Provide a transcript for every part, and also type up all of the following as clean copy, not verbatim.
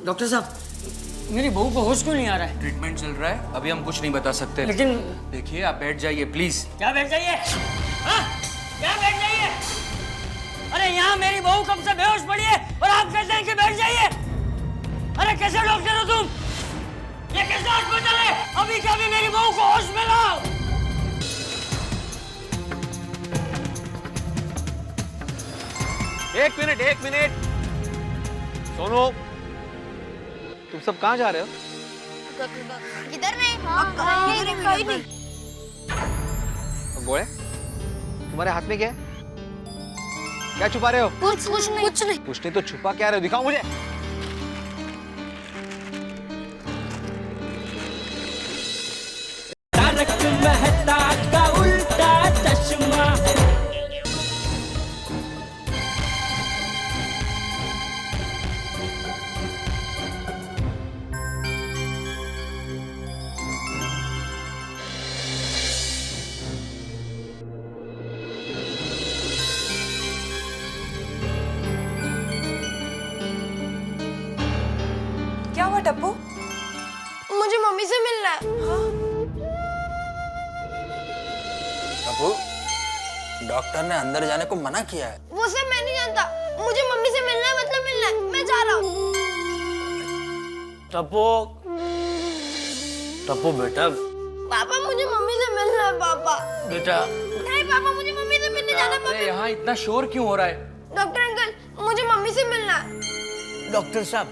Doctor साहब, मेरी बहू को होश क्यों नहीं आ रहा है? ट्रीटमेंट चल रहा है, अभी हम कुछ नहीं बता सकते। लेकिन देखिए, आप बैठ जाइए प्लीज। क्या बैठ जाइए? हाँ? क्या बैठ जाइए? अरे यहाँ मेरी बहू कब से बेहोश पड़ी है और आप कहते हैं कि बैठ जाइए? अरे कैसे डॉक्टर हो तुम? ये कैसा हॉस्पिटल है? अभी क्या भी मेरी बहू को होश में लाओ। एक मिनट सोनो, तुम सब कहाँ जा रहे हो? किधर नहीं? कहीं नहीं। गोळे, तुम्हारे हाथ में क्या है? क्या छुपा रहे हो? कुछ नहीं। कुछ नहीं तो छुपा क्या रहे हो? दिखाओ मुझे। तारक मेहता का उल्टा चश्मा। क्या हुआ टप्पू? मुझे मम्मी से मिलना है। टप्पू, डॉक्टर ने अंदर जाने को मना किया है। वो सब मैं नहीं जानता। मुझे मम्मी से मिलना है, मतलब मिलना है। मैं जा रहा हूँ। टप्पू बेटा, पापा मुझे मम्मी से मिलना है। पापा बेटा। नहीं पापा, मुझे मम्मी से मिलने जाना है। अरे यहाँ इतना शोर क्यों हो रहा है? डॉक्टर अंकल, मुझे मम्मी से मिलना है। डॉक्टर साहब,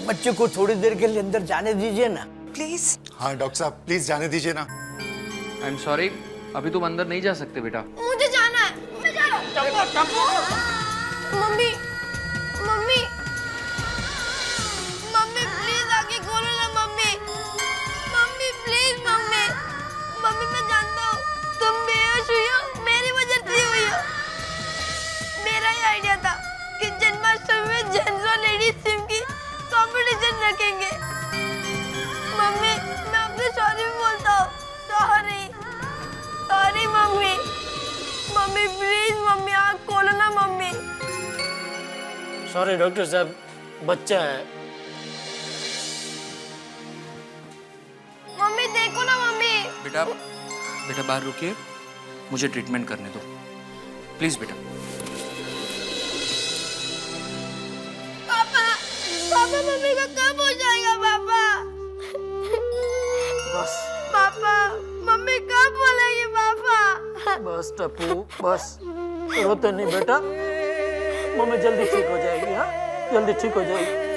बच्चे को थोड़ी देर के लिए अंदर जाने दीजिए ना प्लीज। हाँ डॉक्टर साहब, प्लीज जाने दीजिए ना। आई एम सॉरी, अभी तुम अंदर नहीं जा सकते बेटा। मुझे जाना है। मैं जा रहा हूँ। मम्मी मम्मी मम्मी प्लीज आके खोलो ना। Mummy mummy please. Mummy mummy मैं जानता हूँ तुम बेहोश हुई हो, मेरी वजह से हुई हो। मेरा ही आइडिया था कि जन्माष्टमी में जेंट्स और लेडीज टीम की कंपटीशन रखेंगे। मम्मी मैं आपसे सॉरी बोलता हूँ। Sorry mummy. Mummy please. Mummy आँख खोलो ना। मम्मी सॉरी डॉक्टर साहब, बच्चा है। मम्मी देखो ना। मम्मी बेटा बेटा बाहर रुकिए, मुझे ट्रीटमेंट करने दो प्लीज बेटा। पापा पापा मम्मी का कब हो जाएगा? पापा बस पापा मम्मी कब बोलेगी? पापा बस टप्पू, बस रोते नहीं बेटा, मम्मी जल्दी ठीक हो जाएगी। हाँ, जल्दी ठीक हो जाएगी।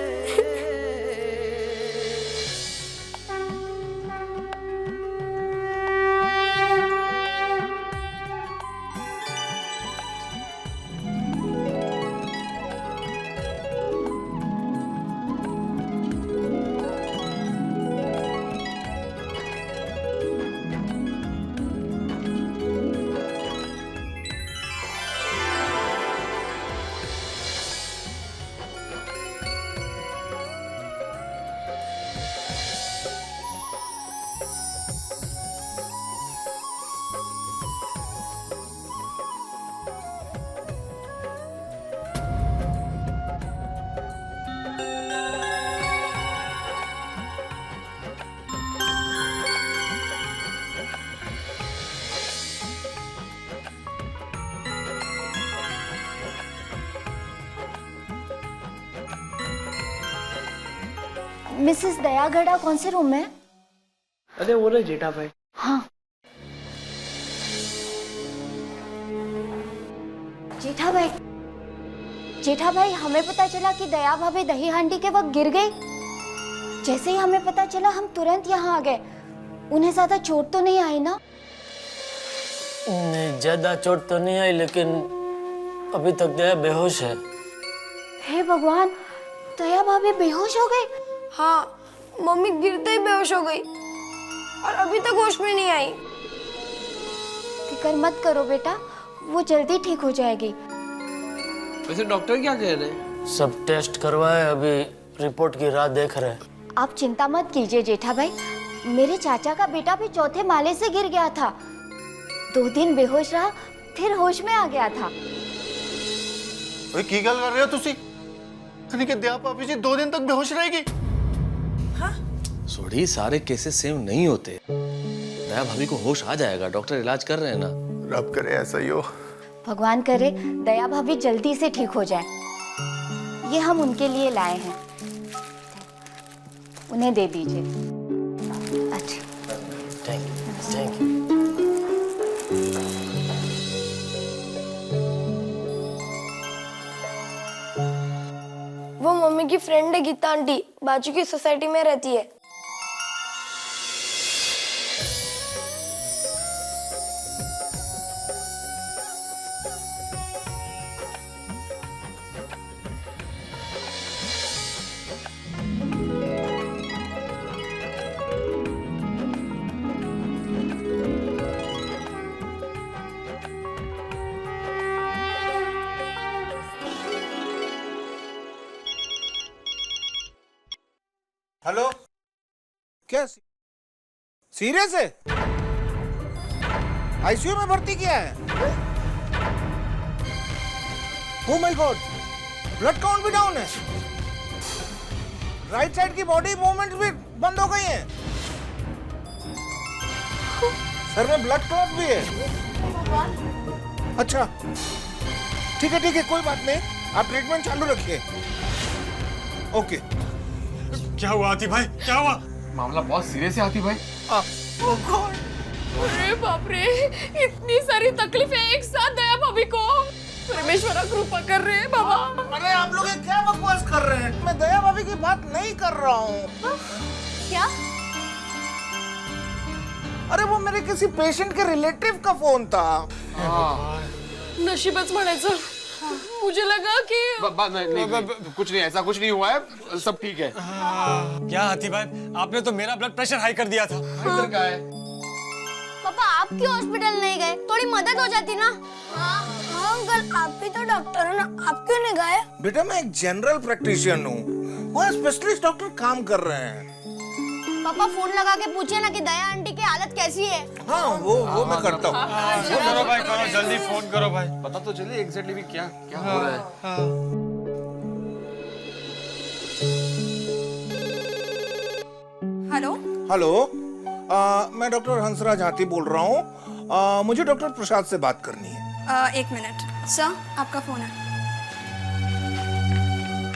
मिसेस दयागढ़ा कौन से रूम में है? अरे वो रहे जेठा भाई। हाँ जेठा भाई हमें पता चला कि दया भाभी दही हांडी के वक्त गिर गई। जैसे ही हमें पता चला हम तुरंत यहाँ आ गए। उन्हें ज्यादा चोट तो नहीं आई ना? नहीं, ज्यादा चोट तो नहीं आई, लेकिन अभी तक दया बेहोश है। हे भगवान, दया भाभी बेहोश हो गई? हाँ, मम्मी गिरते ही बेहोश हो गई और अभी तक होश में नहीं आई। फिक्र मत करो बेटा, वो जल्दी ठीक हो जाएगी। वैसे डॉक्टर क्या कह रहे हैं? सब टेस्ट करवाए, अभी रिपोर्ट की राह देख रहे हैं। आप चिंता मत कीजिए जेठा भाई, मेरे चाचा का बेटा भी चौथे माले से गिर गया था। 2 दिन बेहोश रहा, फिर होश में आ गया था। की गल कर रहे हो तुसी? यानी कि दया भाभी जी 2 दिन तक बेहोश रहेगी। सोडी, सारे केसेस सेम नहीं होते। दया भाभी को होश आ जाएगा, डॉक्टर इलाज कर रहे हैं ना। रब करे ऐसा ही हो। भगवान करे दया भाभी जल्दी से ठीक हो जाए। ये हम उनके लिए लाए हैं, उन्हें दे दीजिए। अच्छा, थैंक यू। वो मम्मी की फ्रेंड है गीता आंटी, बाजू की सोसाइटी में रहती है। हेलो, क्या सीरियस है? आईसीयू में भर्ती किया है? Oh my God, blood count भी डाउन है, राइट साइड की बॉडी मूवमेंट भी बंद हो गई है, सर में ब्लड क्लॉट भी है। अच्छा, ठीक है, कोई बात नहीं, आप ट्रीटमेंट चालू रखिए। ओके। क्या हुआ आती भाई, क्या हुआ? मामला बहुत सीरियस है आती भाई। अरे बाप रे, इतनी सारी तकलीफें एक साथ दया भाभी को। परमेश्वर कृपा कर रहे हैं बाबा। अरे आप लोग ये क्या बकवास कर रहे हैं? मैं दया भाभी की बात नहीं कर रहा हूँ। क्या? अरे वो मेरे किसी पेशेंट के रिलेटिव का फोन था। नशीबच म्हणायचं। मुझे लगा कि नहीं, कुछ नहीं, ऐसा कुछ नहीं हुआ है, सब ठीक है। क्या आती भाई, आपने तो मेरा ब्लड प्रेशर हाई कर दिया था। इधर क्या है? पापा आप क्यों हॉस्पिटल नहीं गए? थोड़ी मदद हो जाती ना। हाँ अंकल, आप भी तो डॉक्टर हो ना, आप क्यों नहीं गए? बेटा मैं एक जनरल प्रैक्टिशियन हूँ, वहाँ स्पेशलिस्ट डॉक्टर काम कर रहे हैं। पापा फोन लगा के पूछिए ना कि दया आंटी की हालत कैसी है। हाँ वो मैं करता हूँ। करो भाई, करो जल्दी फोन करो भाई। पता तो चलिए एग्जैक्टली भी क्या क्या हो रहा है। हेलो हेलो, मैं डॉक्टर हंसराज हाथी बोल रहा हूँ। मुझे डॉक्टर प्रसाद से बात करनी है। 1 मिनट सर, आपका फोन है।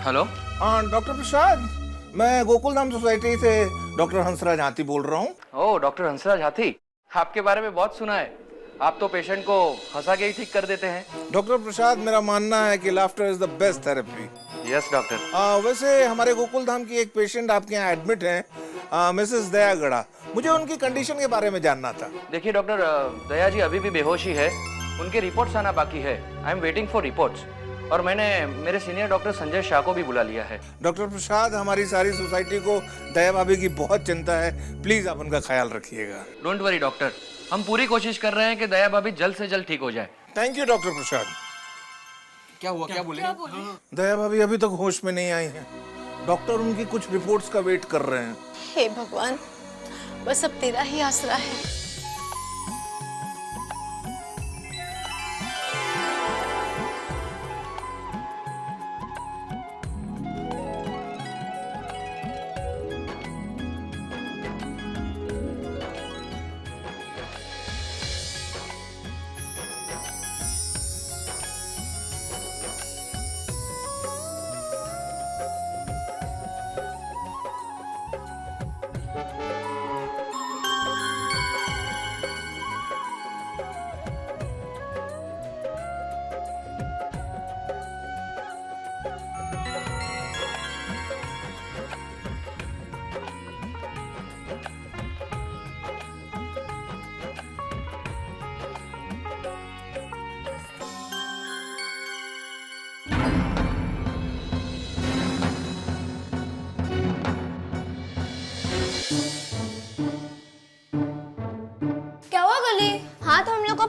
हेलो। डॉक्टर प्रसाद, मैं गोकुलधाम सोसाइटी से डॉक्टर हंसराज हाथी बोल रहा हूँ। ओह, डॉक्टर हंसराज हाथी, आपके बारे में बहुत सुना है। आप तो पेशेंट को हंसा के ही ठीक कर देते हैं। डॉक्टर प्रसाद, मेरा मानना है कि laughter is the best therapy. Yes doctor. वैसे हमारे गोकुलधाम की एक पेशेंट आपके यहाँ एडमिट है, मिसेस दया गड़ा। मुझे उनकी कंडीशन के बारे में जानना था। देखिए डॉक्टर, दया जी अभी भी बेहोश ही है, उनके रिपोर्ट्स आना बाकी है। I am waiting for reports. और मैंने मेरे सीनियर डॉक्टर संजय शाह को भी बुला लिया है। डॉक्टर प्रसाद, हमारी सारी सोसाइटी को दया भाभी की बहुत चिंता है, प्लीज आप उनका ख्याल रखिएगा। डोंट वरी डॉक्टर, हम पूरी कोशिश कर रहे हैं कि दया भाभी जल्द से जल्द ठीक हो जाए। थैंक यू डॉक्टर प्रसाद। क्या हुआ, क्या बोले? दया भाभी अभी तक होश में नहीं आई हैं। डॉक्टर उनकी कुछ रिपोर्ट्स का वेट कर रहे हैं। हे भगवान, बस अब तेरा ही आसरा है।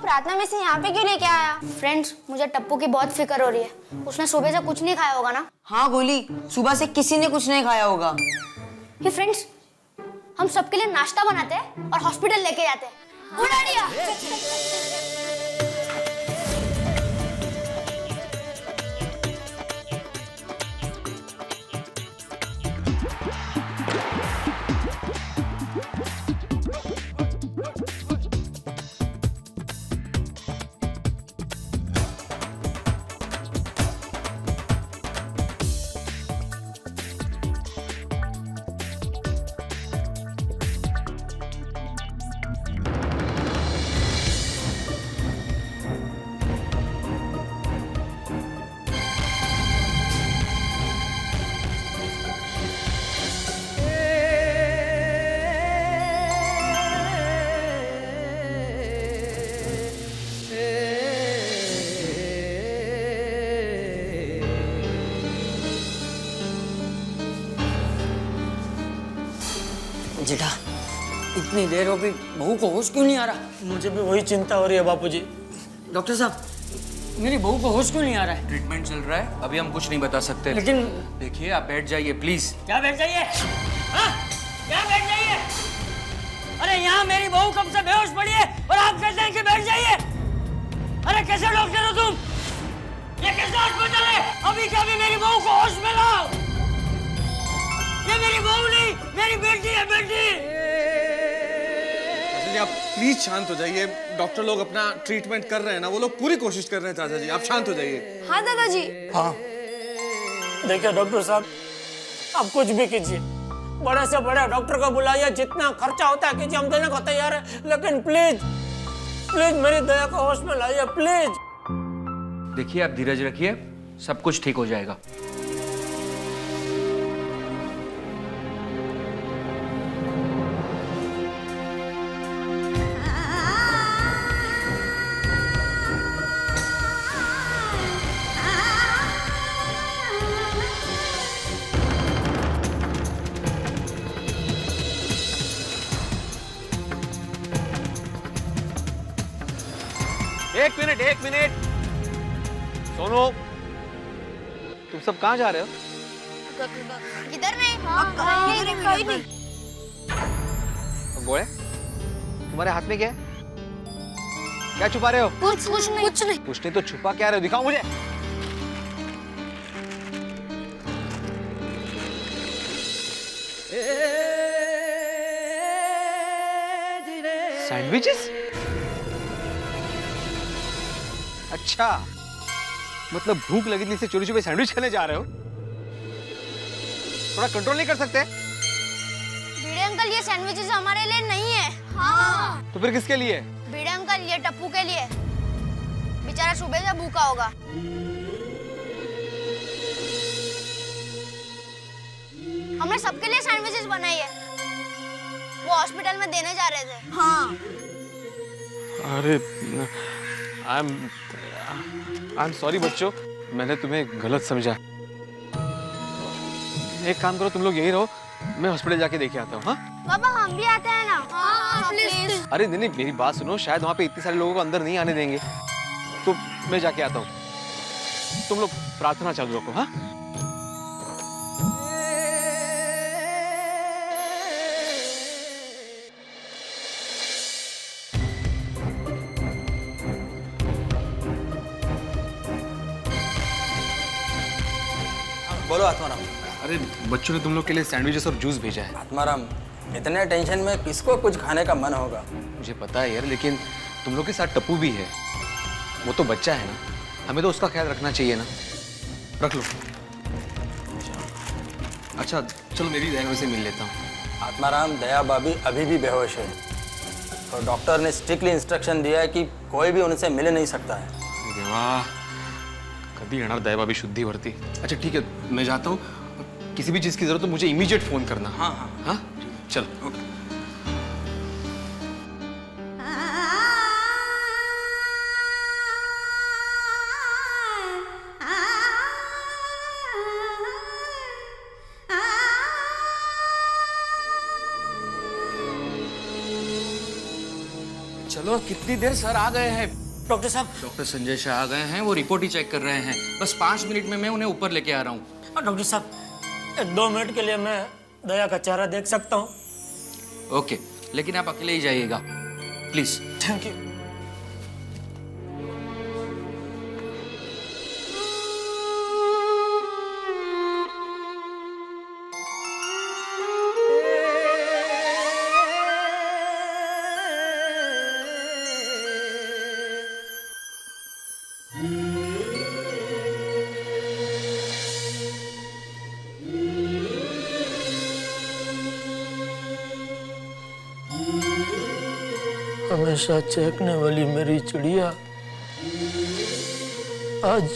प्रार्थना में से यहाँ पे क्यों लेके आया? फ्रेंड्स, मुझे टप्पू की बहुत फिक्र हो रही है। उसने सुबह से कुछ नहीं खाया होगा ना? हाँ गोली, सुबह से किसी ने कुछ नहीं खाया होगा। ये फ्रेंड्स, हम सबके लिए नाश्ता बनाते हैं और हॉस्पिटल लेके जाते हैं। उड़ा दिया। जेठा, इतनी देर हो गई, बहू को होश क्यों नहीं आ रहा? मुझे भी वही चिंता हो रही है बापूजी। डॉक्टर साहब, मेरी बहू को होश क्यों नहीं आ रहा है? ट्रीटमेंट चल रहा है, अभी हम कुछ नहीं बता सकते। लेकिन देखिए, आप बैठ जाइए प्लीज। क्या बैठ जाइए? हाँ? क्या बैठ जाइए? अरे यहाँ मेरी बहू कब से बेहोश पड़ी है और आप कहते हैं कि बैठ जाइए? अरे कैसे डॉक्टर हो तुम? ये कैसा अस्पताल है? अभी क्या भी मेरी बहू को होश में लाओ। ये मेरी बहू नहीं, मेरी बेटी है, बेटी। चाचा जी आप प्लीज शांत हो जाइए। डॉक्टर लोग अपना ट्रीटमेंट कर रहे हैं ना, वो लोग पूरी कोशिश कर रहे हैं। चाचा जी आप शांत हो जाइए। हाँ दादाजी। हाँ देखिए डॉक्टर साहब, आप कुछ भी कीजिए, बड़े से बड़े डॉक्टर को बुलाइए, जितना खर्चा होता है कीजिए, हम देने को तैयार है। लेकिन प्लीज प्लीज मेरी दया को होश में लाइए प्लीज। देखिए, आप धीरज रखिए, सब कुछ ठीक हो जाएगा। एक मिनट सोनो, तुम सब कहाँ जा रहे हो? किधर नहीं? कहीं नहीं। गोळे, तुम्हारे हाथ में क्या है? क्या छुपा रहे हो? कुछ नहीं। कुछ नहीं तो छुपा क्या रहे हो? दिखाओ मुझे। सैंडविचेस? अच्छा, मतलब भूख लगी थी इसलिए चोरी छुपे सैंडविच खाने जा रहे हो? थोड़ा कंट्रोल नहीं कर सकते? भिड़े अंकल, ये सैंडविचेस हमारे लिए नहीं है। हाँ। तो फिर किसके लिए? भिड़े अंकल, ये टप्पू के लिए। बेचारा सुबह से भूखा होगा। हमने सबके लिए सैंडविचेस बनाई है। वो हॉस्पिटल में देने जा रहे थे। हाँ। अरे आई एम सॉरी बच्चों, मैंने तुम्हें गलत समझा। एक काम करो, तुम लोग यही रहो, मैं हॉस्पिटल जाके देखे आता हूँ। हाँ पापा, हम भी आते हैं ना? हाँ, प्लीज। अरे नहीं, मेरी बात सुनो, शायद वहाँ पे इतने सारे लोगों को अंदर नहीं आने देंगे, तो मैं जाके आता हूँ। तुम लोग प्रार्थना चालू रखो। हाँ बोलो आत्माराम। अरे बच्चों ने तुम लोग के लिए सैंडविचेस और जूस भेजा है। आत्माराम, इतने टेंशन में किसको कुछ खाने का मन होगा? मुझे पता है यार, लेकिन तुम लोग के साथ टप्पू भी है, वो तो बच्चा है ना, हमें तो उसका ख्याल रखना चाहिए ना। रख लो। अच्छा चलो, मेरी दया से मिल लेता हूँ। आत्माराम, दया भाभी अभी भी बेहोश है और डॉक्टर ने स्ट्रिक्टली इंस्ट्रक्शन दिया है कि कोई भी उनसे मिल नहीं सकता है। देवा, कभी येणार दया भाभी शुद्धीवरती। अच्छा ठीक है, मैं जाता हूँ, किसी भी चीज़ की जरूरत तो मुझे इमीडिएट फोन करना। हाँ हाँ हाँ चलो। ओके। चलो, कितनी देर सर आ गए हैं। डॉक्टर साहब। डॉक्टर संजय शाह आ गए हैं, वो रिपोर्ट ही चेक कर रहे हैं। बस 5 मिनट में मैं उन्हें ऊपर लेके आ रहा हूँ। डॉक्टर साहब, 2 मिनट के लिए मैं दया का चेहरा देख सकता हूँ? ओके, लेकिन आप अकेले ही जाइएगा प्लीज। Thank you. हमेशा चहकने वाली मेरी चिड़िया आज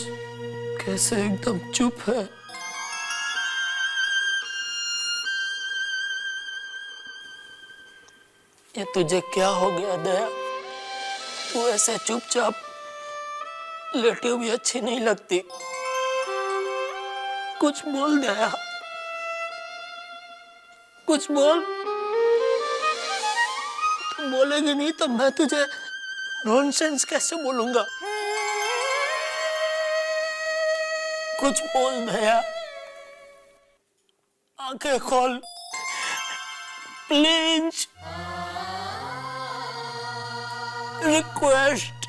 कैसे एकदम चुप है। ये तुझे क्या हो गया दया? तू ऐसे चुपचाप लेटी हुई अच्छी नहीं लगती। कुछ बोल दया, कुछ बोल। बोलेगी नहीं तो मैं तुझे नॉनसेंस कैसे बोलूंगा? कुछ बोल दया, आंखें खोल प्लीज, रिक्वेस्ट,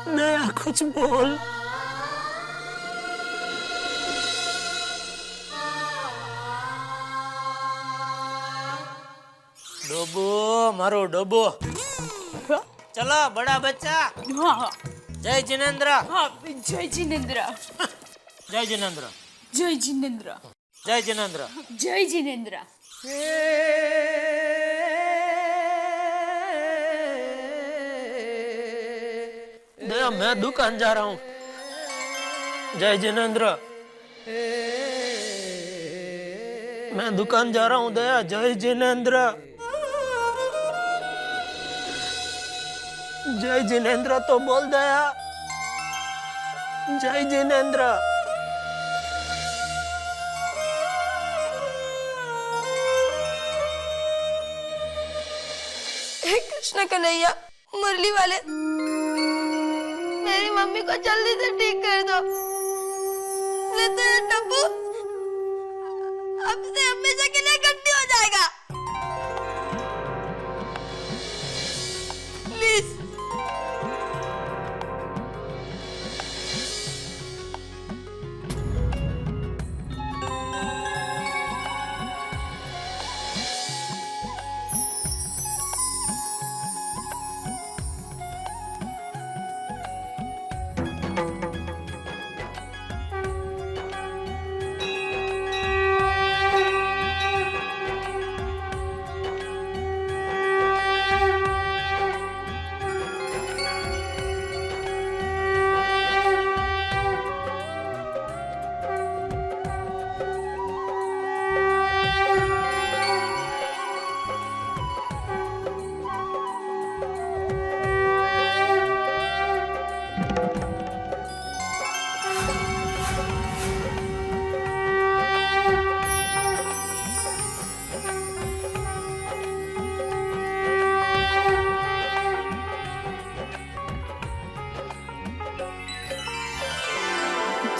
दया कुछ बोल। डोबो मारो डोबो, चलो बड़ा बच्चा। हाँ जय जिनेंद्र। हाँ जय जिनेंद्र, जय जिनेंद्र, जय जिनेंद्र, जय जिनेंद्र, जय जिनेंद्र। दया मैं दुकान जा रहा हूँ। जय जिनेंद्र, मैं दुकान जा रहा हूँ। दया जय जिनेंद्र, जय जिनेंद्र तो बोल दया, जय जिनेंद्र। हे कृष्ण कन्हैया, मुरली वाले, मेरी मम्मी को जल्दी से ठीक कर दो, नहीं तो ये टप्पू अब से हमेशा के लिए गड्डी हो जाएगा। प्लीज।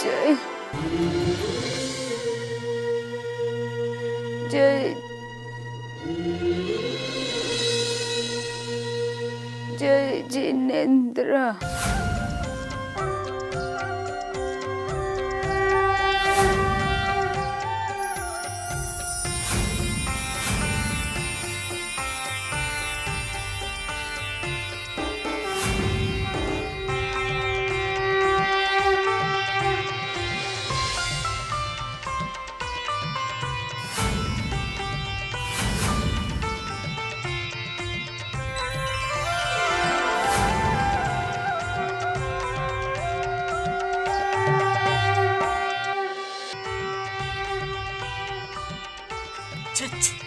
जय जय जय जिनेंद्र।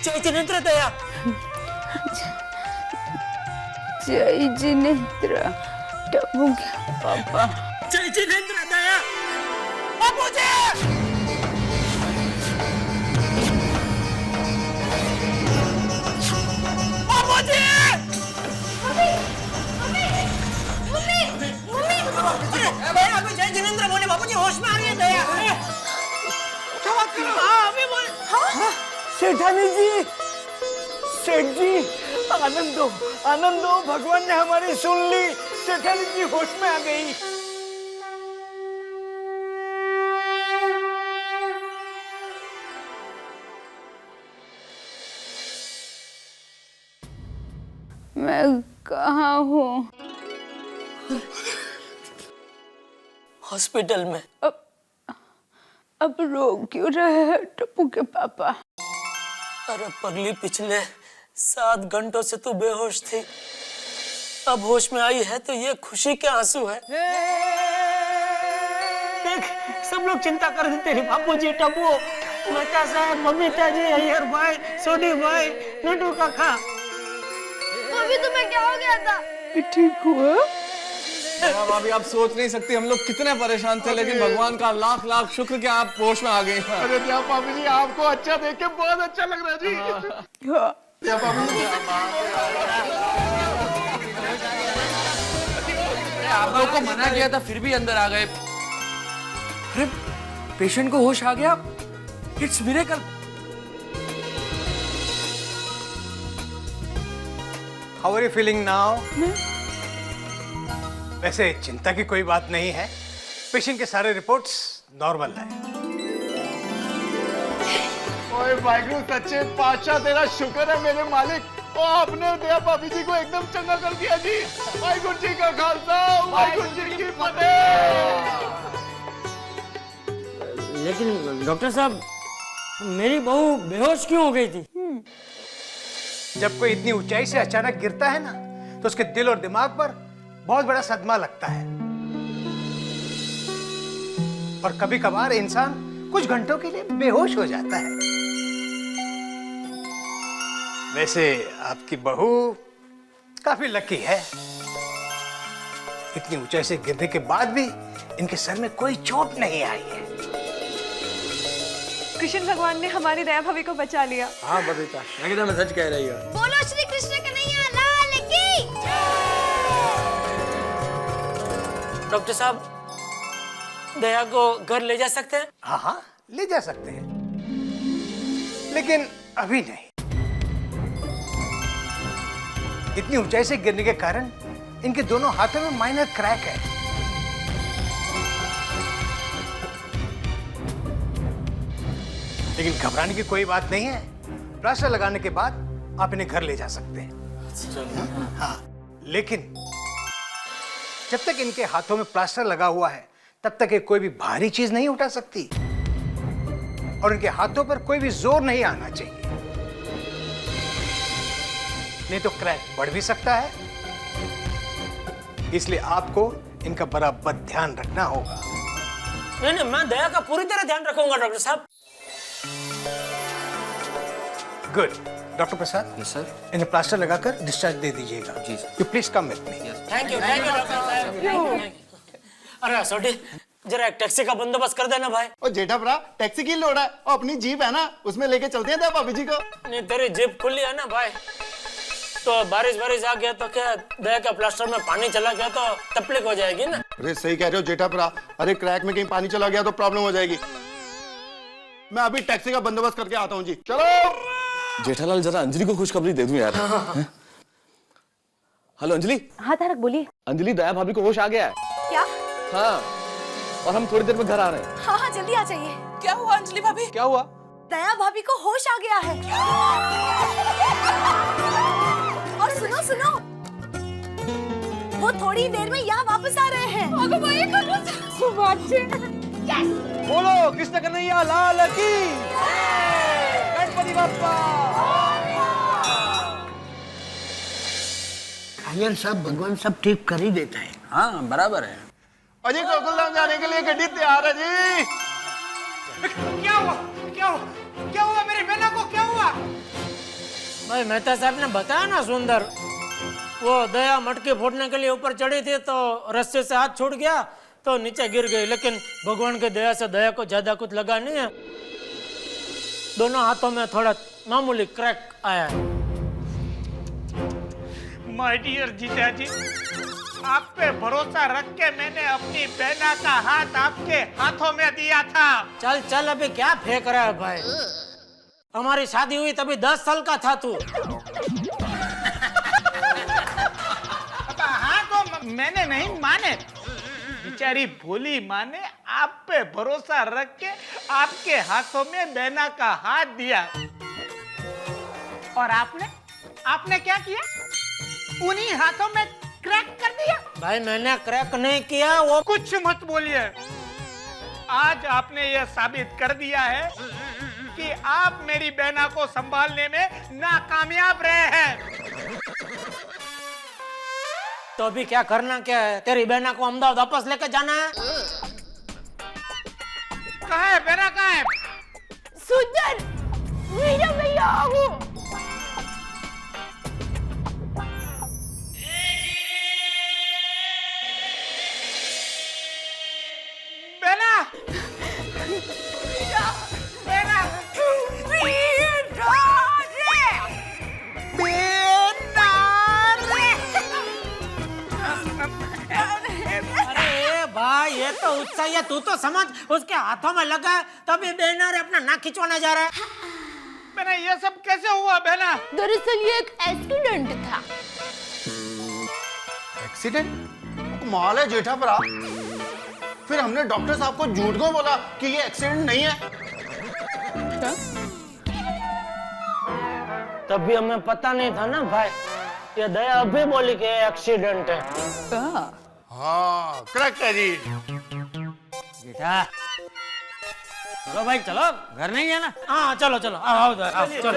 जय जिनेंद्र दया, जय जिनेंद्र टप्पू के पापा। जय जिनेंद्र दया, बाबूजी। बाबूजी। दया अभी जय जिनेंद्र बोले, बाबूजी होश में आ गए। दया क्या बात कर रहे हो? हाँ अभी बोले। हाँ सेठानी जी, सेठ जी, आनंद हो, भगवान ने हमारी सुन ली। सेठानी जी होश में आ गई। मैं कहाँ हूँ? हॉस्पिटल में। अब रो क्यों रहे हैं टप्पू के पापा? अरे पगली, पिछले 7 घंटों से तू बेहोश थी, अब होश में आई है तो ये खुशी के आंसू है। देख सब लोग चिंता कर रहे, तेरे बापूजी, टप्पू, मेहता साहब, मम्मीता जी, अय्यर भाई, सोडी भाई, नटू काका। तो अभी तुम्हें क्या हो गया था? ठीक हुआ? दया भाभी आप सोच नहीं सकती हम लोग कितने परेशान थे, लेकिन भगवान का लाख लाख शुक्र कि आप होश में आ गई। अरे दया भाभी जी आपको अच्छा देख के बहुत अच्छा लग रहा है जी। दया भाभी जी आप लोग को मना किया था फिर भी अंदर आ गए। अरे पेशेंट को होश आ गया, it's miracle. How are you feeling now? वैसे चिंता की कोई बात नहीं है, पेशेंट के सारे रिपोर्ट्स नॉर्मल है। ओए वाहिगुरु सच्चे पातशाह तेरा शुक्र है मेरे मालिक। ओ आपने दया भाभी जी को एकदम चंगा कर दिया जी। वाहिगुरु जी का खालसा, वाहिगुरु जी की फतेह। लेकिन डॉक्टर साहब, मेरी बहू बेहोश क्यों हो गई थी? जब कोई इतनी ऊंचाई से अचानक गिरता है ना, तो उसके दिल और दिमाग पर बहुत बड़ा सदमा लगता है, और कभी कभार इंसान कुछ घंटों के लिए बेहोश हो जाता है। वैसे आपकी बहू काफी लकी है, इतनी ऊंचाई से गिरने के बाद भी इनके सर में कोई चोट नहीं आई है। कृष्ण भगवान ने हमारी दया भाभी को बचा लिया। हाँ बबीता, एकदम सच कह रही हो। बोलो श्री कृष्ण कन्हैया लाल की। डॉक्टर साहब, दया को घर ले जा सकते हैं? हाँ हाँ ले जा सकते हैं, लेकिन अभी नहीं। इतनी ऊंचाई से गिरने के कारण इनके दोनों हाथों में माइनर क्रैक है। लेकिन घबराने की कोई बात नहीं है, प्लास्टर लगाने के बाद आप इन्हें घर ले जा सकते हैं। हाँ, लेकिन जब तक इनके हाथों में प्लास्टर लगा हुआ है तब तक ये कोई भी भारी चीज नहीं उठा सकती, और इनके हाथों पर कोई भी जोर नहीं आना चाहिए, नहीं तो क्रैक बढ़ भी सकता है। इसलिए आपको इनका बराबर ध्यान रखना होगा। नहीं, मैं दया का पूरी तरह ध्यान रखूंगा डॉक्टर साहब। Good. Doctor Prasad, yes sir. इन्हें प्लास्टर लगाकर डिस्चार्ज दे दीजिएगा। जी sir. You please come with me. Thank you doctor साहब। अरे सोटी, जरा एक टैक्सी का बंदोबस्त कर देना भाई। ओ जेठा भरा, टैक्सी की लोड़ है? और अपनी जीप है ना, उसमें लेके चलते हैं दया भाभी जी को। नहीं, तेरी जीप खुली है ना भाई, तो बारिश आ गया तो क्या दया का प्लास्टर में पानी चला गया तो तकलीफ हो जाएगी ना। अरे सही कह रहे हो जेठा भरा, अरे क्रैक में कहीं पानी चला गया तो प्रॉब्लम हो जाएगी। मैं अभी टैक्सी का बंदोबस्त करके आता हूँ जी। चलो जेठालाल, जरा अंजलि को खुशखबरी दे दूं यार। हेलो अंजलि। हाँ तारक बोलिए। अंजलि, दया भाभी को होश आ गया है। क्या? हाँ, और हम थोड़ी देर में घर आ रहे हैं। हाँ हाँ जल्दी आ जाइए। क्या हुआ अंजलि भाभी? क्या हुआ? दया भाभी को होश आ गया है। और सुनो सुनो, वो थोड़ी देर में यहाँ वापस आ रहे हैं। बोलो कृष्ण कन्हैया लाल की। गणपति बप्पा। आर्यन साहब, भगवान सब ठीक कर ही देता है। हाँ बराबर है। अजय गोकुलधाम जाने के लिए गड्डी तैयार है जी। क्या हुआ? क्या हुआ? क्या हुआ मेरी बेना को? क्या हुआ? भाई मेहता साहब ने बताया ना सुंदर, वो दया मटके फोड़ने के लिए ऊपर चढ़ी थी तो रस्से से हाथ छूट गया तो नीचे गिर गई, लेकिन भगवान की दया से दया को ज्यादा कुछ लगा नहीं है। दोनों हाथों में थोड़ा मामूली क्रैक आया है। माय डियर जीजा जी, आप पे भरोसा रख के मैंने अपनी बहना का हाथ आपके हाथों में दिया था। चल चल, अभी क्या फेंक रहा है भाई? हमारी शादी हुई तभी 10 साल का था तू। हाँ तो मैंने नहीं माने, बेचारी भोली माँ ने आप पे भरोसा रख के आपके हाथों में बहना का हाथ दिया, और आपने क्या किया? उन्हीं हाथों में क्रैक कर दिया। भाई मैंने क्रैक नहीं किया। वो कुछ मत बोलिए, आज आपने यह साबित कर दिया है कि आप मेरी बहना को संभालने में नाकामयाब रहे हैं। तो अभी क्या करना क्या है? तेरी बहना को अहमदाबाद वापस लेकर जाना है? कहाँ है बहना? कहाँ है? सुंदर, भैया आओ। गुस्सा है तू तो समझ, उसके हाथों में लगा है तभी बहना रे अपना नाक खिंचवाने जा रहा है। बहना ये सब कैसे हुआ बहना? दरअसल ये एक एक्सीडेंट था। एक्सीडेंट? कमाल है जेठा भरा, फिर हमने डॉक्टर साहब को झूठ को बोला कि ये एक्सीडेंट नहीं है। तभी हमें पता नहीं था ना भाई, ये दया अभी बोली कि एक्सीडेंट है। हाँ करेक्ट है जी। बेटा चलो भाई चलो, घर नहीं है ना? हाँ चलो चलो आओ चलो।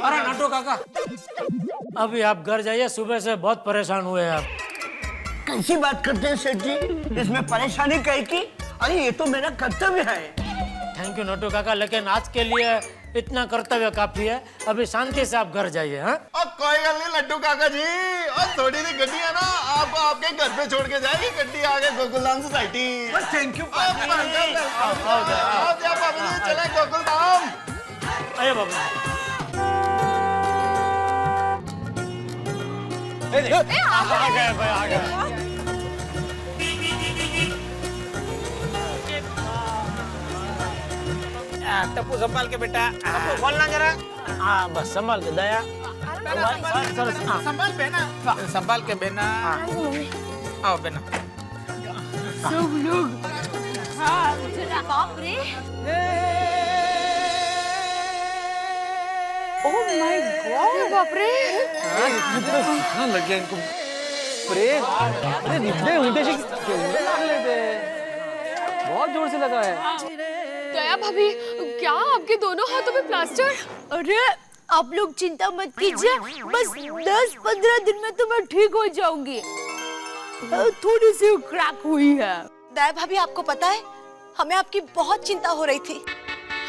अरे नटू काका अभी आप घर जाइए, सुबह से बहुत परेशान हुए आप। कैसी बात करते हैं सेठ जी, इसमें परेशानी कहीं की? अरे ये तो मेरा कर्तव्य है। थैंक यू नटू काका, लेकिन आज के लिए इतना कर्तव्य काफी है। अभी शांति से आप घर जाइए। हाँ कोई गल नहीं लड्डू काका जी, और थोड़ी सी गड्डी है ना, आपको आपके घर पे छोड़ के जाएगी गड्डी आगे गोकुलधाम सोसाइटी। Thank you. चले गोकुलधाम। अरे बाबू आ गए। टप्पू संभाल के बेटा, टप्पू खोलना जरा। हाँ बस संभाल के दया, संभाल बेना, संभाल के बेना। आओ बेना। सब लोग बाप रे, ओह माय गॉड, बाप रे। हाँ लग गया इनको ब्रेक। अरे निकले उल्टे से बहुत जोर से लगा है। दया भाभी क्या आपके दोनों हाथों में प्लास्टर? अरे आप लोग चिंता मत कीजिए, बस 10-15 दिन में तो मैं ठीक हो जाऊंगी। थोड़ी सी क्रैक हुई है। दया भाभी आपको पता है, हमें आपकी बहुत चिंता हो रही थी।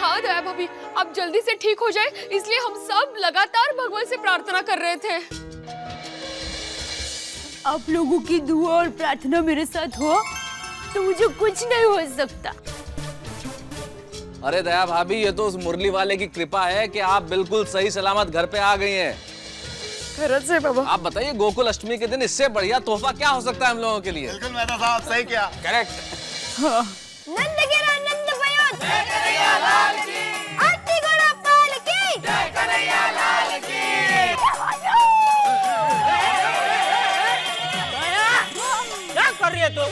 हाँ दया भाभी, आप जल्दी से ठीक हो जाए, इसलिए हम सब लगातार भगवान से प्रार्थना कर रहे थे। आप लोगों की दुआ और प्रार्थना मेरे साथ हो तो मुझे कुछ नहीं हो सकता। अरे दया भाभी, ये तो उस मुरली वाले की कृपा है कि आप बिल्कुल सही सलामत घर पे आ गई हैं। खरच है बाबा। आप बताइए गोकुल अष्टमी के दिन इससे बढ़िया तोहफा क्या हो सकता है हम लोगों के लिए? बिल्कुल मेहता साहब सही किया। करेक्ट। नंद गिरा नंद भयो, जय कन्हैया लाल की, आरती घोड़ा पाल की, जय कन्हैया लाल की। क्या कर रही है तू?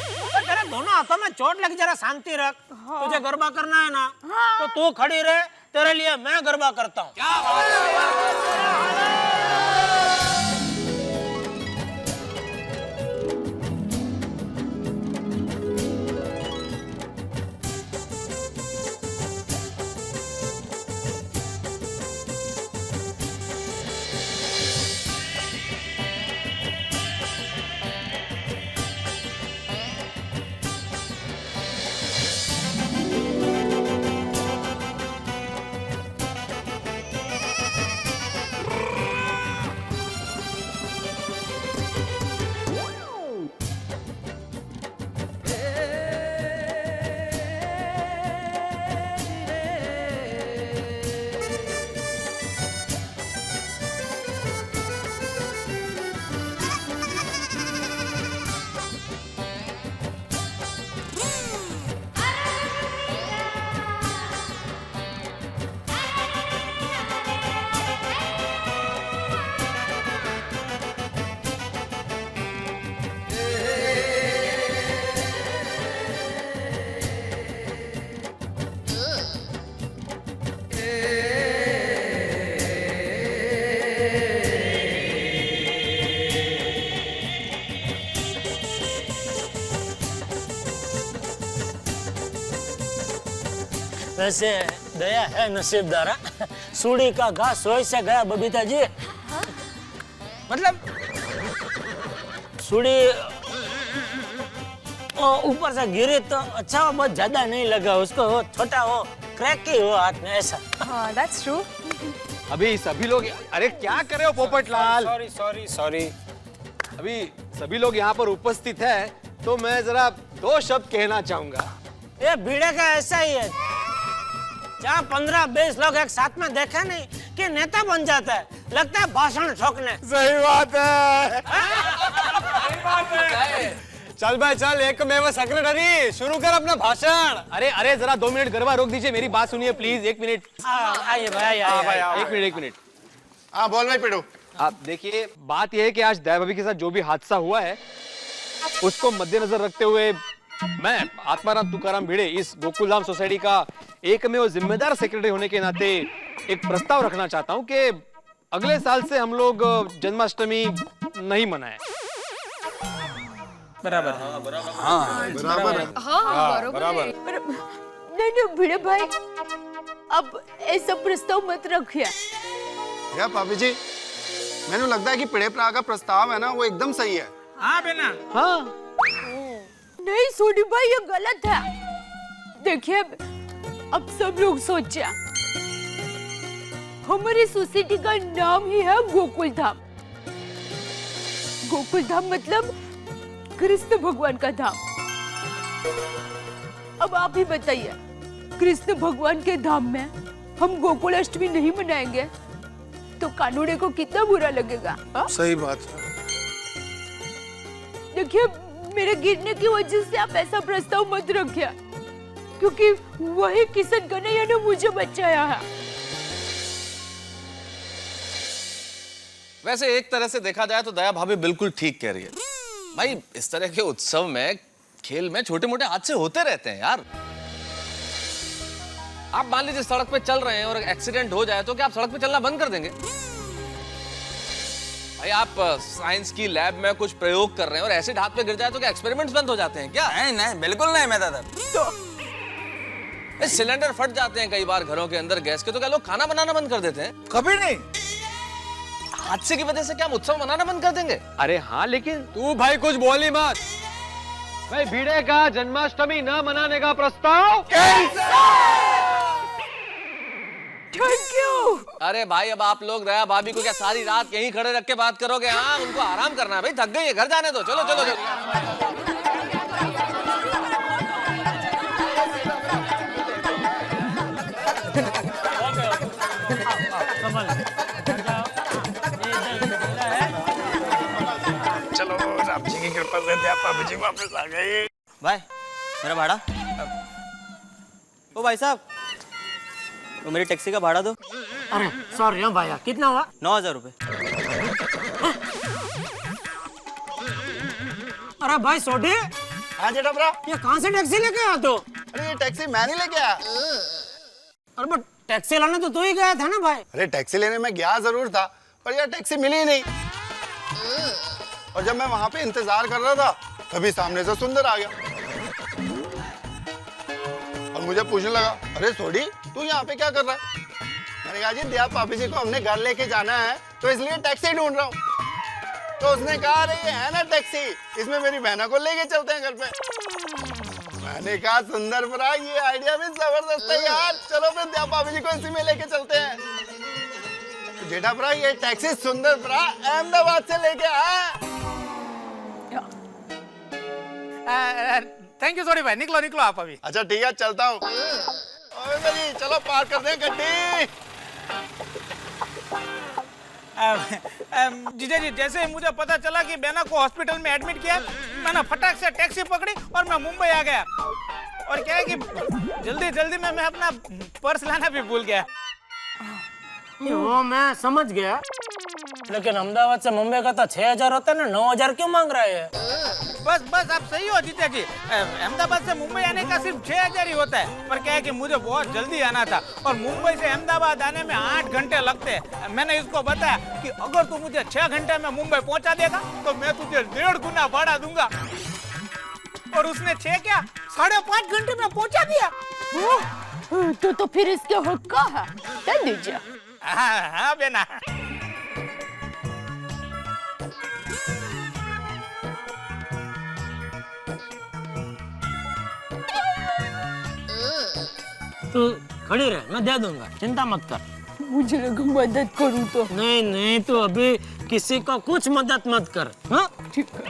तेरे दोनों हाथों में चोट लगी, जरा शांति रख। तुझे गरबा करना है ना, तो तू खड़ी रहे, तेरे लिए मैं गरबा करता हूँ। वैसे दया है नसीबदारा, सूढ़ी का घास सोई से गया बबीता जी। मतलब सूढ़ी ऊपर से गिरी तो अच्छा हो, बहुत ज्यादा नहीं लगा उसको, हो छोटा हो, क्रैक ही हो हाथ में, ऐसा। हाँ दैट्स ट्रू। अभी सभी लोग, अरे क्या कर रहे हो पोपटलाल? Sorry sorry sorry. अभी सभी लोग यहाँ पर उपस्थित है तो मैं जरा 2 शब्द कहना चाहूंगा। ये भीड़े का ऐसा ही है, जहाँ 15-20 लोग एक साथ में देखे नहीं कि नेता बन जाता है, लगता है भाषण ठोकने। सही बात है। चल भाई चल, एकमेव सेक्रेटरी, शुरू कर अपना भाषण। अरे अरे जरा 2 मिनट गरबा रोक दीजिए, मेरी बात सुनिए प्लीज, 1 मिनट। आइए भाई, आइए। 1 मिनट। हाँ बोल भाई पिड़ू। आप देखिए, बात यह है कि आज दया भाभी के साथ जो भी हादसा हुआ है उसको मद्देनजर रखते हुए मैं आत्माराम तुकाराम भिड़े इस गोकुलधाम सोसाइटी का एकमेव जिम्मेदार सेक्रेटरी होने के नाते एक प्रस्ताव रखना चाहता हूं कि अगले साल से हम लोग जन्माष्टमी नहीं मनाएं। बराबर। हाँ बराबर। नहीं भिड़े भाई, अब ऐसा प्रस्ताव मत रखिए। या भाभी जी, मैंने लगता है कि पिड़े प्रा का प्रस्ताव है ना वो एकदम सही है। हाँ बेना। हाँ नहीं सोनी भाई, ये गलत है। देखिए, अब सब लोग सोचा हमारी सोसाइटी का नाम ही है गोकुलधाम। गोकुलधाम मतलब कृष्ण भगवान का धाम। अब आप ही बताइए, कृष्ण भगवान के धाम में हम गोकुल अष्टमी नहीं मनाएंगे तो कानूने को कितना बुरा लगेगा। सही बात है। देखिए, मेरे गिरने की वजह से आप ऐसा प्रस्ताव मत रखिए, क्योंकि वही किशन कन्हैया ने मुझे बचाया है। वैसे एक तरह से देखा जाए तो दया भाभी बिल्कुल ठीक कह रही है भाई। इस तरह के उत्सव में, खेल में छोटे मोटे हादसे होते रहते हैं यार। आप मान लीजिए सड़क पे चल रहे हैं और एक्सीडेंट हो जाए तो क्या आप सड़क पे चलना बंद कर देंगे? भाई आप साइंस की लैब में कुछ प्रयोग कर रहे हैं और एसिड हाथ पे गिर जाए तो क्या एक्सपेरिमेंट्स बंद हो जाते हैं क्या? नहीं बिल्कुल नहीं मैं दादा। तो सिलेंडर फट जाते हैं कई बार घरों के अंदर गैस के, तो क्या लोग खाना बनाना बंद कर देते हैं? कभी नहीं। हादसे की वजह से क्या हम उत्सव मनाना बंद कर देंगे? अरे हाँ, लेकिन तू भाई कुछ बोली मत। भाई भिड़े का जन्माष्टमी न मनाने का प्रस्ताव थैंक यू। अरे भाई, अब आप लोग दया भाभी को क्या सारी रात यहीं खड़े रख के बात करोगे? हाँ, उनको आराम करना है भाई, थक गई है, घर जाने दो। चलो चलो चलो। चलो राम जी की कृपा से दया भाभी जी वापस आ गई। भाई, मेरा भाड़ा। ओ भाई साहब, तो मेरी टैक्सी का भाड़ा दो। अरे सॉरी भैया, कितना हुआ? 9,000 रुपए। अरे भाई सोडी, हाँ जेठा ब्रा, ये कहाँ से टैक्सी लेके आया तू? अरे ये टैक्सी मैं नहीं लेके आया। अरे बट टैक्सी लाने तो तू ही गया था ना भाई। अरे टैक्सी लेने में गया जरूर था, पर यार टैक्सी मिली ही नहीं। और जब मैं वहां पे इंतजार कर रहा था तभी सामने से सुंदर आ गया और मुझे पूछने लगा, अरे सोडी तू यहाँ पे क्या कर रहा है? मैंने कहा जी दया भाभी जी को हमने घर लेके जाना है तो इसलिए टैक्सी ढूंढ रहा हूँ। तो उसने कहा, अरे ये है ना टैक्सी, इसमें मेरी बहना को लेके चलते हैं घर पे। मैंने कहा सुंदर भरा, ये आइडिया भी जबरदस्त है यार, चलो फिर दया भाभी जी को इसी में लेके चलते हैं। तो जेठा भरा, ये टैक्सी सुंदर भरा अहमदाबाद से लेके आया। थैंक यू सॉरी भाई, निकलो निकलो आप अभी। अच्छा ठीक है, चलता हूँ। ओए भाई चलो पार कर दें गड्डी। जीजा जी, जैसे मुझे पता चला कि बेना को हॉस्पिटल में एडमिट किया, मैंने फटाक से टैक्सी पकड़ी और मैं मुंबई आ गया। और क्या है कि जल्दी जल्दी में मैं अपना पर्स लाना भी भूल गया। वो मैं समझ गया, लेकिन अहमदाबाद से मुंबई का तो 6,000 होता है ना, 9,000 क्यों मांग रहे हैं? बस आप सही हो जीजा जी, अहमदाबाद से मुंबई आने का सिर्फ 6,000 ही होता है। पर क्या है कि मुझे बहुत जल्दी आना था और मुंबई से अहमदाबाद आने में 8 घंटे लगते हैं। मैंने इसको बताया कि अगर तू मुझे 6 घंटे में मुंबई पहुंचा देगा तो मैं तुझे 1.5 गुना भाड़ा दूंगा। और उसने 6 क्या 5.5 घंटे में पहुंचा दिया। तो फिर इसके हक का है, दे दीजिए। हाँ बेना। तू खड़ी रह, मैं दे दूंगा, चिंता मत कर। मुझे लगा मदद करूं तो। नहीं नहीं, तू अभी किसी को कुछ मदद मत कर। हाँ ठीक है।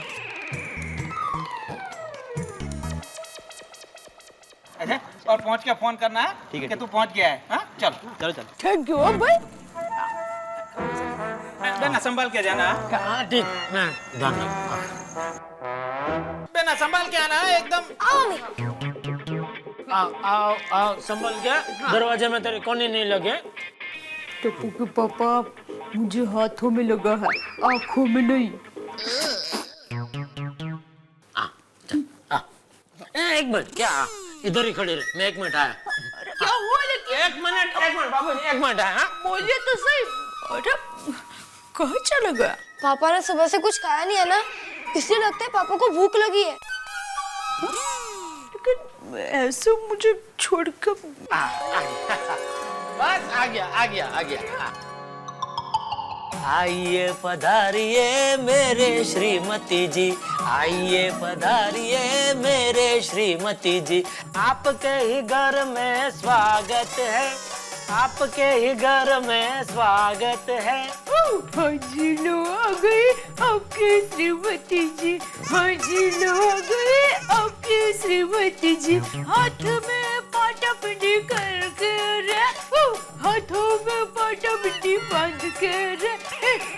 अच्छा, और पहुंच के फोन करना है। ठीक है कि तू पहुंच गया है। हाँ चल चलो चल। थैंक यू भाई। बेना संभाल के जाना। हाँ ठीक, मैं ध्यान रखूंगा। लेना, संभाल के आना है एकदम। आओ मम्मी। आओ आओ आओ, संभल के। दरवाजे में तेरे कोने नहीं लगे। टप्पू के पापा, मुझे हाथों में लगा है, आंखों में नहीं। एक मिनट, क्या इधर ही खड़ी रहे, मैं 1 मिनट आया। क्या हुआ लेकिन? 1 मिनट बाबू जी, 1 मिनट आया। बोलिए तो सही। अरे कहाँ चला गया? पापा ने सुबह से कुछ खाया नहीं है ना, इसलिए लगता है पापा को भूख लगी है। लेकिन ऐसे मुझे छोड़कर बस आ गया। आइए पधारिए मेरे श्रीमती जी, आइए पधारिए मेरे श्रीमती जी, आपके ही घर में स्वागत है, आपके ही घर में स्वागत है। हाजी लो आ गए आपके श्रीमती जी, हाजी लो आ गए आपके श्रीमती जी, हाथ में पाटा पिंडी करके रे, हाथों में पाटा पिंडी बांध के रे,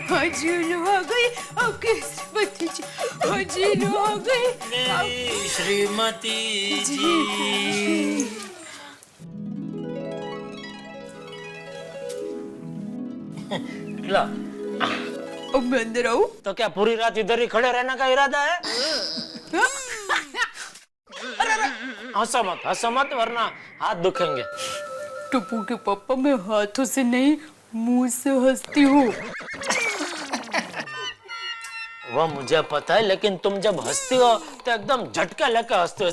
हाजी लो आ गई आपके श्रीमती जी, हाजी लो आ गई मेरी श्रीमती जी। लो, अब मैं अंदर आऊं? तो क्या पूरी रात इधर ही खड़े रहने का इरादा है? हंसो मत वरना हाथ दुखेंगे। टप्पू के पापा, मैं हाथों से नहीं मुंह से हंसती हूँ। वो मुझे पता है, लेकिन तुम जब हंसती हो तो एकदम झटका लेकर हंसते हो।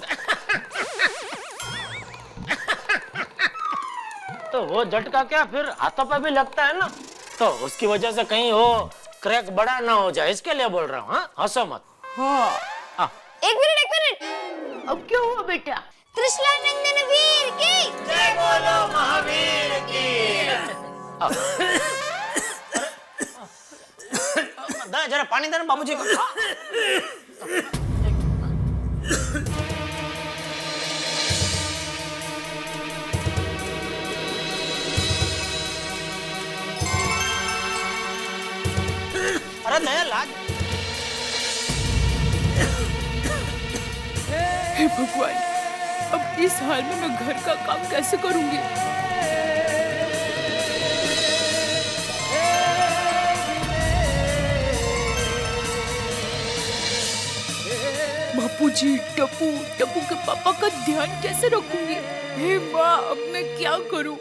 तो वो झटका क्या फिर हाथों पे भी लगता है ना, तो उसकी वजह से कहीं वो क्रैक बड़ा ना हो जाए, इसके लिए बोल रहा हूँ। हाँ, हंसो मत। हाँ। एक मिनट। अब क्या हुआ बेटा? त्रिशला नंदन वीर की जय बोलो महावीर की। जरा पानी देना बाबूजी को। अरे दया लाग। हे भगवान, अब इस हाल में मैं घर का काम कैसे करूंगी? बापूजी, टप्पू के पापा का ध्यान कैसे रखूंगी? हे माँ, अब मैं क्या करूं?